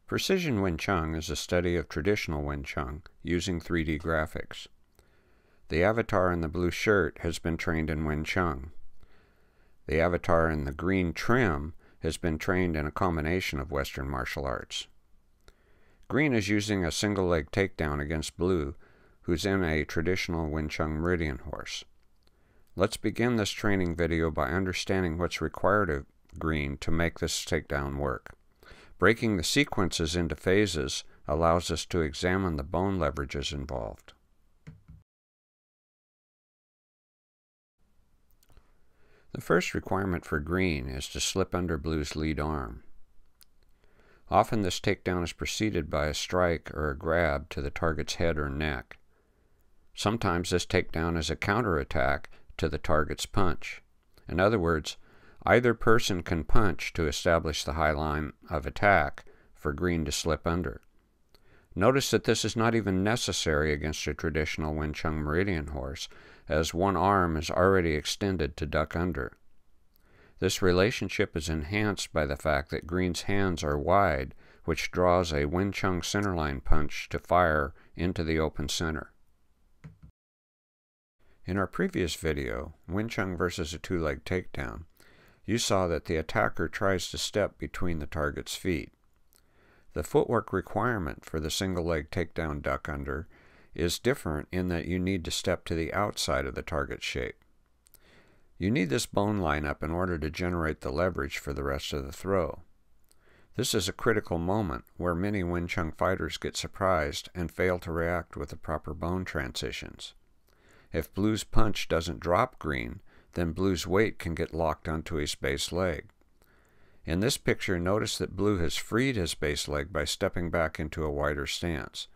Precision Wing Chun is a study of traditional Wing Chun using 3D graphics. The avatar in the blue shirt has been trained in Wing Chun. The avatar in the green trim has been trained in a combination of Western martial arts. Green is using a single leg takedown against blue, who's in a traditional Wing Chun Meridian horse. Let's begin this training video by understanding what's required of green to make this takedown work. Breaking the sequences into phases allows us to examine the bone leverages involved. The first requirement for green is to slip under blue's lead arm. Often this takedown is preceded by a strike or a grab to the target's head or neck. Sometimes this takedown is a counterattack to the target's punch. In other words, either person can punch to establish the high line of attack for green to slip under. Notice that this is not even necessary against a traditional Wing Chun Meridian horse, as one arm is already extended to duck under. This relationship is enhanced by the fact that green's hands are wide, which draws a Wing Chun centerline punch to fire into the open center. In our previous video, Wing Chun versus a two-leg takedown, you saw that the attacker tries to step between the target's feet. The footwork requirement for the single leg takedown duck under is different in that you need to step to the outside of the target shape. You need this bone lineup in order to generate the leverage for the rest of the throw. This is a critical moment where many Wing Chun fighters get surprised and fail to react with the proper bone transitions. If blue's punch doesn't drop green, then blue's weight can get locked onto his base leg. In this picture, notice that blue has freed his base leg by stepping back into a wider stance.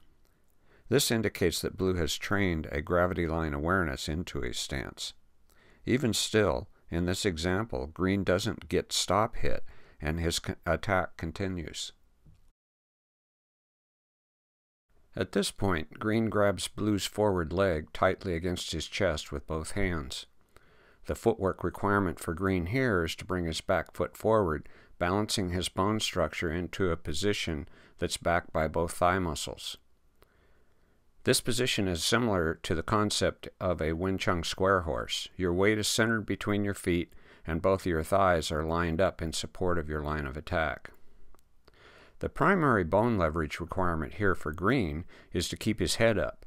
This indicates that blue has trained a gravity line awareness into his stance. Even still, in this example, green doesn't get stop hit and his attack continues. At this point, green grabs blue's forward leg tightly against his chest with both hands. The footwork requirement for green here is to bring his back foot forward, balancing his bone structure into a position that's backed by both thigh muscles. This position is similar to the concept of a Wing Chun square horse. Your weight is centered between your feet, and both your thighs are lined up in support of your line of attack. The primary bone leverage requirement here for green is to keep his head up.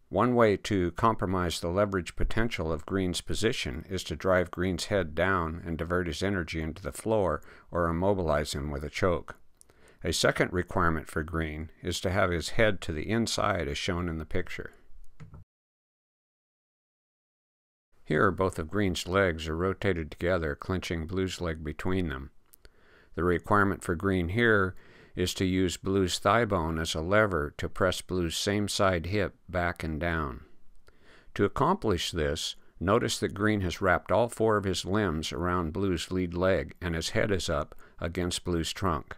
One way to compromise the leverage potential of green's position is to drive green's head down and divert his energy into the floor or immobilize him with a choke. A second requirement for green is to have his head to the inside as shown in the picture. Here, both of green's legs are rotated together, clinching blue's leg between them. The requirement for green here is to use blue's thigh bone as a lever to press blue's same side hip back and down. To accomplish this, notice that green has wrapped all four of his limbs around blue's lead leg and his head is up against blue's trunk.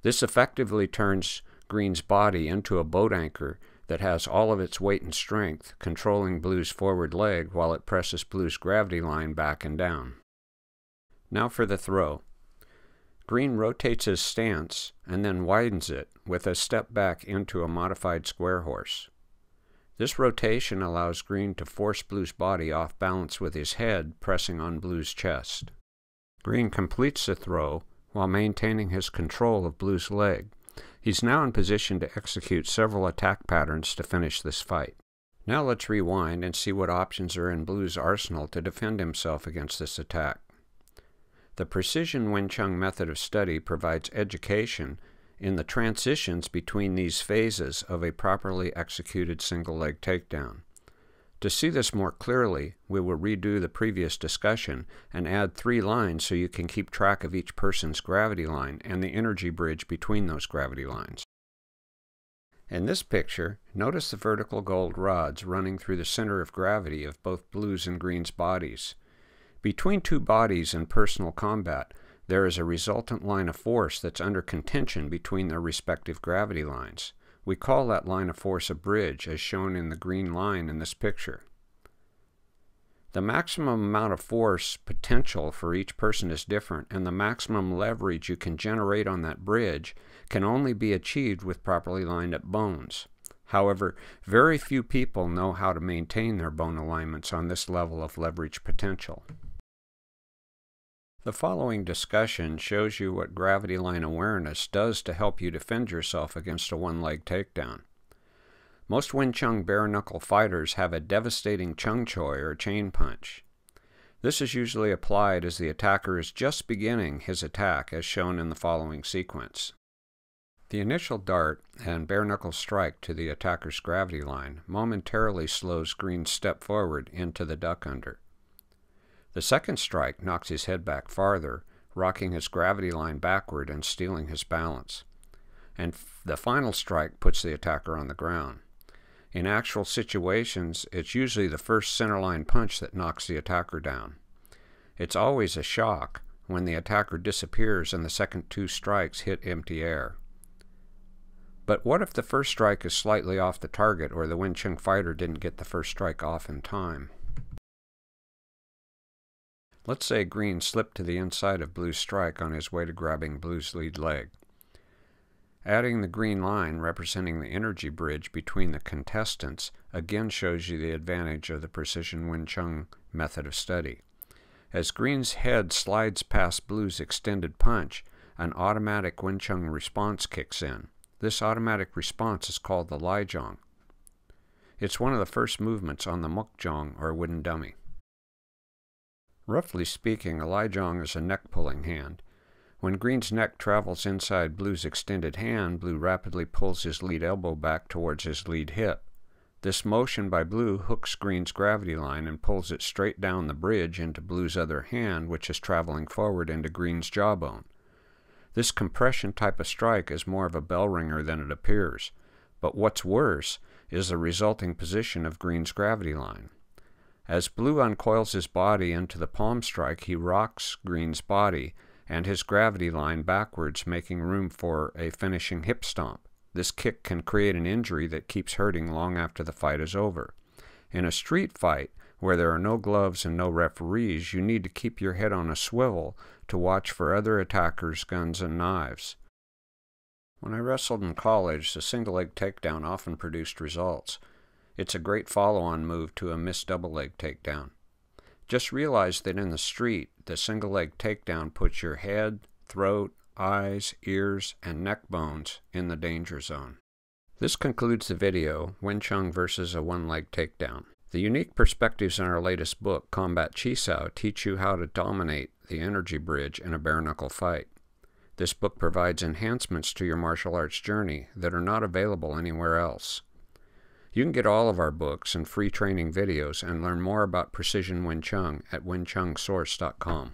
This effectively turns green's body into a boat anchor that has all of its weight and strength controlling blue's forward leg while it presses blue's gravity line back and down. Now for the throw. Green rotates his stance and then widens it with a step back into a modified square horse. This rotation allows green to force blue's body off balance with his head pressing on blue's chest. Green completes the throw while maintaining his control of blue's leg. He's now in position to execute several attack patterns to finish this fight. Now let's rewind and see what options are in blue's arsenal to defend himself against this attack. The Precision Wing Chun method of study provides education in the transitions between these phases of a properly executed single leg takedown. To see this more clearly, we will redo the previous discussion and add 3 lines so you can keep track of each person's gravity line and the energy bridge between those gravity lines. In this picture, notice the vertical gold rods running through the center of gravity of both blue's and green's bodies. Between two bodies in personal combat, there is a resultant line of force that's under contention between their respective gravity lines. We call that line of force a bridge, as shown in the green line in this picture. The maximum amount of force potential for each person is different, and the maximum leverage you can generate on that bridge can only be achieved with properly lined up bones. However, very few people know how to maintain their bone alignments on this level of leverage potential. The following discussion shows you what gravity line awareness does to help you defend yourself against a one-leg takedown. Most Wing Chun bare-knuckle fighters have a devastating chung choi or chain punch. This is usually applied as the attacker is just beginning his attack, as shown in the following sequence. The initial dart and bare-knuckle strike to the attacker's gravity line momentarily slows Green's step forward into the duck under. The second strike knocks his head back farther, rocking his gravity line backward and stealing his balance. And the final strike puts the attacker on the ground. In actual situations, it's usually the first centerline punch that knocks the attacker down. It's always a shock when the attacker disappears and the second two strikes hit empty air. But what if the first strike is slightly off the target, or the Wing Chun fighter didn't get the first strike off in time? Let's say Green slipped to the inside of Blue's strike on his way to grabbing Blue's lead leg. Adding the green line representing the energy bridge between the contestants again shows you the advantage of the precision Wing Chun method of study. As Green's head slides past Blue's extended punch, an automatic Wing Chun response kicks in. This automatic response is called the Lai Zhong. It's one of the first movements on the Muk Zhong, or wooden dummy. Roughly speaking, a Lai Zhong is a neck-pulling hand. When Green's neck travels inside Blue's extended hand, Blue rapidly pulls his lead elbow back towards his lead hip. This motion by Blue hooks Green's gravity line and pulls it straight down the bridge into Blue's other hand, which is traveling forward into Green's jawbone. This compression type of strike is more of a bell ringer than it appears, but what's worse is the resulting position of Green's gravity line. As Blue uncoils his body into the palm strike, he rocks Green's body and his gravity line backwards, making room for a finishing hip stomp. This kick can create an injury that keeps hurting long after the fight is over. In a street fight, where there are no gloves and no referees, you need to keep your head on a swivel to watch for other attackers' guns and knives. When I wrestled in college, the single-leg takedown often produced results. It's a great follow-on move to a missed double-leg takedown. Just realize that in the street, the single-leg takedown puts your head, throat, eyes, ears, and neck bones in the danger zone. This concludes the video, Wing Chun versus a one-leg takedown. The unique perspectives in our latest book, Combat Chisao, teach you how to dominate the energy bridge in a bare-knuckle fight. This book provides enhancements to your martial arts journey that are not available anywhere else. You can get all of our books and free training videos and learn more about Precision Wing Chun at wingchunsource.com.